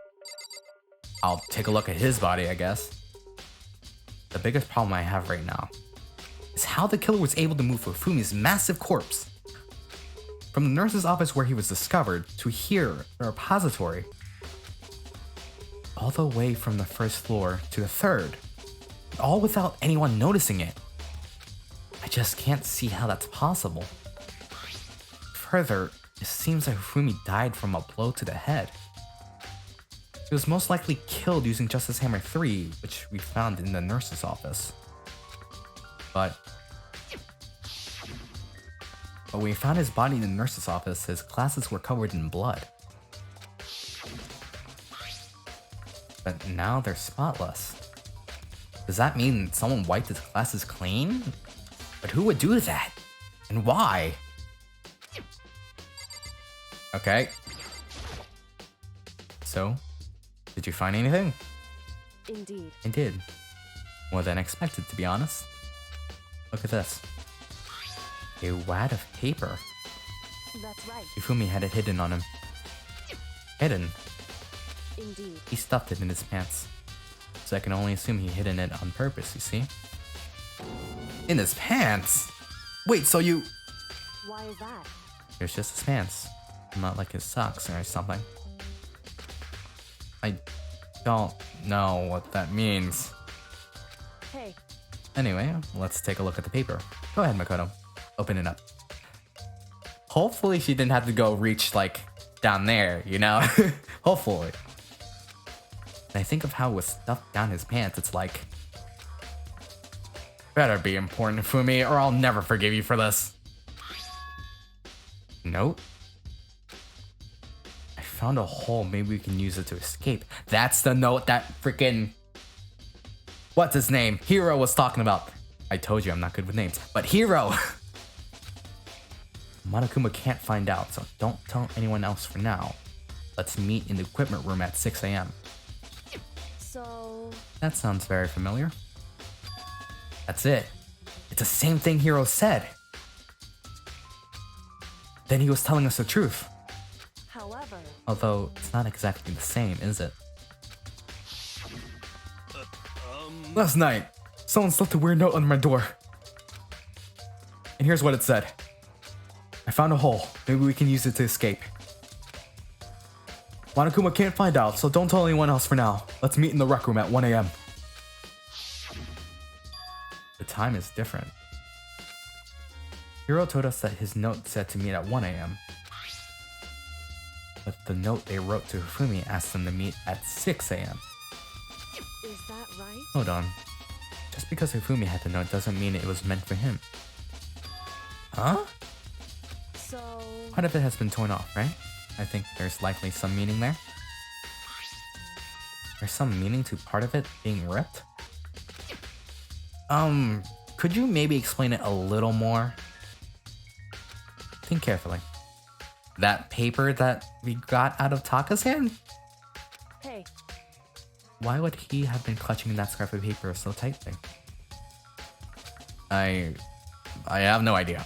I'll take a look at his body, I guess. The biggest problem I have right now is how the killer was able to move Ufumi's massive corpse from the nurse's office where he was discovered to here, the repository, all the way from the first floor to the third, all without anyone noticing it. I just can't see how that's possible. Further, it seems like Ufumi died from a blow to the head. He was most likely killed using Justice Hammer 3, which we found in the nurse's office. But when we found his body in the nurse's office, his glasses were covered in blood. But now they're spotless. Does that mean someone wiped his classes clean? But who would do that? And why? Okay. So, did you find anything? Indeed. I did. More than expected, to be honest. Look at this. A wad of paper. That's right. Ifumi had it hidden on him. Hidden? Indeed. He stuffed it in his pants. So I can only assume he hidden it on purpose, you see? In his pants? Wait, so you... Why is that? It's just his pants. Not like his socks or something. I don't know what that means. Hey. Anyway, let's take a look at the paper. Go ahead, Makoto. Open it up. Hopefully she didn't have to go reach, like, down there, you know? Hopefully. And I think of how it was stuffed down his pants, it's like... Better be important, Fumi, or I'll never forgive you for this. Note? I found a hole, maybe we can use it to escape. That's the note that freaking... What's his name? Hiro was talking about. I told you I'm not good with names. But Hiro! Monokuma can't find out, so don't tell anyone else for now. Let's meet in the equipment room at 6 a.m. So... That sounds very familiar. That's it. It's the same thing Hiro said. Then he was telling us the truth. However... Although, it's not exactly the same, is it? Last night, someone left a weird note on my door. And here's what it said. I found a hole. Maybe we can use it to escape. Monokuma can't find out, so don't tell anyone else for now. Let's meet in the rec room at 1 a.m. The time is different. Hiro told us that his note said to meet at 1 a.m. But the note they wrote to Hifumi asked them to meet at 6 a.m. Is that right? Hold on. Just because Hifumi had the note doesn't mean it was meant for him. Huh? So... Part of it has been torn off, right? I think there's likely some meaning there. There's some meaning to part of it being ripped? Could you maybe explain it a little more? Think carefully. That paper that we got out of Taka's hand? Hey. Why would he have been clutching that scrap of paper so tightly? I have no idea.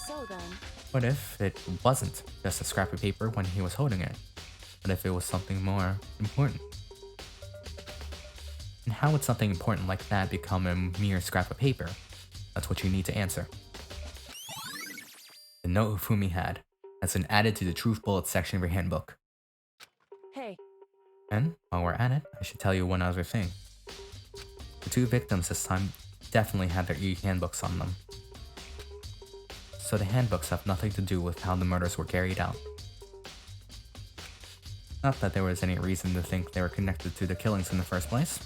So then... What if it wasn't just a scrap of paper when he was holding it? What if it was something more important? And how would something important like that become a mere scrap of paper? That's what you need to answer. The note Hifumi had has been added to the Truth Bullets section of your handbook. Hey. And while we're at it, I should tell you one other thing. The two victims this time definitely had their e-handbooks on them. So the handbooks have nothing to do with how the murders were carried out. Not that there was any reason to think they were connected to the killings in the first place.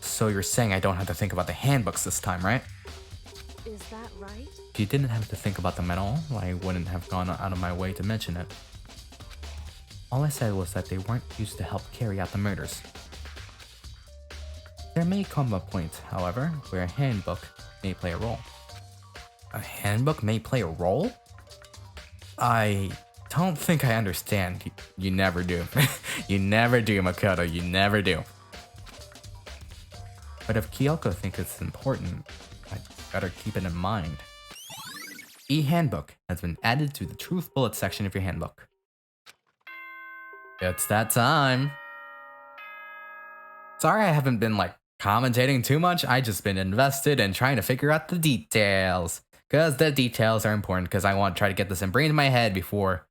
So you're saying I don't have to think about the handbooks this time, right? Is that right? If you didn't have to think about them at all, I wouldn't have gone out of my way to mention it. All I said was that they weren't used to help carry out the murders. There may come a point, however, where a handbook may play a role. A handbook may play a role? I don't think I understand. You never do. You never do, Makoto. You never do. But if Kyoko thinks it's important, I'd better keep it in mind. E-handbook has been added to the Truth Bullet section of your handbook. It's that time. Sorry I haven't been commentating too much. I just been invested in trying to figure out the details. Because the details are important, because I want to try to get this ingrained in my head before,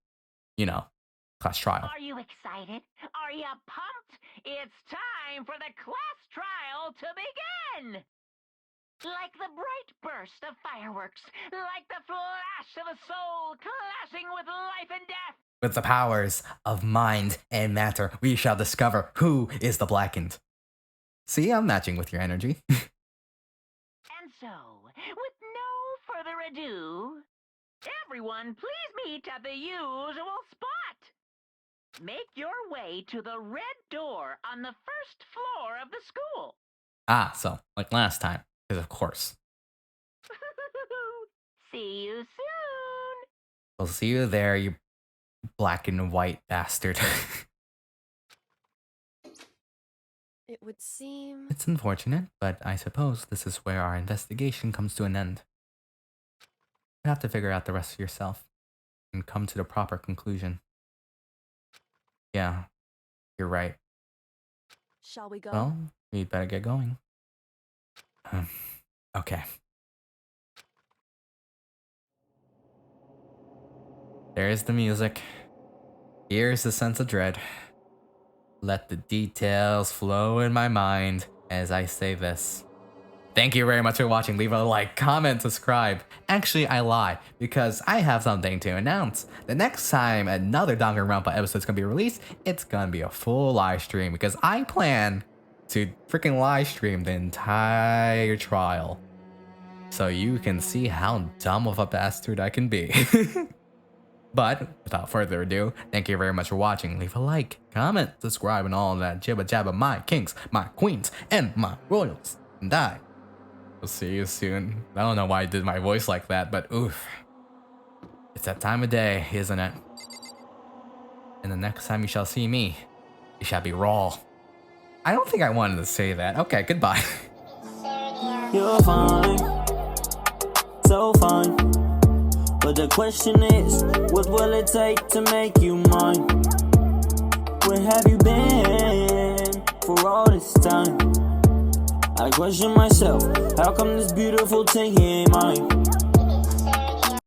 class trial. Are you excited? Are you pumped? It's time for the class trial to begin! Like the bright burst of fireworks, like the flash of a soul clashing with life and death. With the powers of mind and matter, we shall discover who is the blackened. See, I'm matching with your energy. And so, with no further ado, everyone please meet at the usual spot. Make your way to the red door on the first floor of the school. Ah, so, like last time. Because of course. See you soon. We'll see you there, you black and white bastard. It would seem... It's unfortunate, but I suppose this is where our investigation comes to an end. You have to figure out the rest of yourself and come to the proper conclusion. Yeah, you're right. Shall we go? Well, we'd better get going. Okay. There's the music. Here's the sense of dread. Let the details flow in my mind as I say this. Thank you very much for watching. Leave a like, comment, subscribe. Actually, I lie, because I have something to announce. The next time another Danganronpa episode is going to be released, it's going to be a full live stream, because I plan to freaking live stream the entire trial. So you can see how dumb of a bastard I can be. But without further ado, thank you very much for watching. Leave a like, comment, subscribe, and all that jibba jabba, my kings, my queens, and my royals. And I will see you soon. I don't know why I did my voice like that, but oof. It's that time of day, isn't it? And the next time you shall see me, you shall be raw. I don't think I wanted to say that. Okay, goodbye. You're fine, so fine. But the question is, what will it take to make you mine? Where have you been for all this time? I question myself, how come this beautiful thing ain't mine?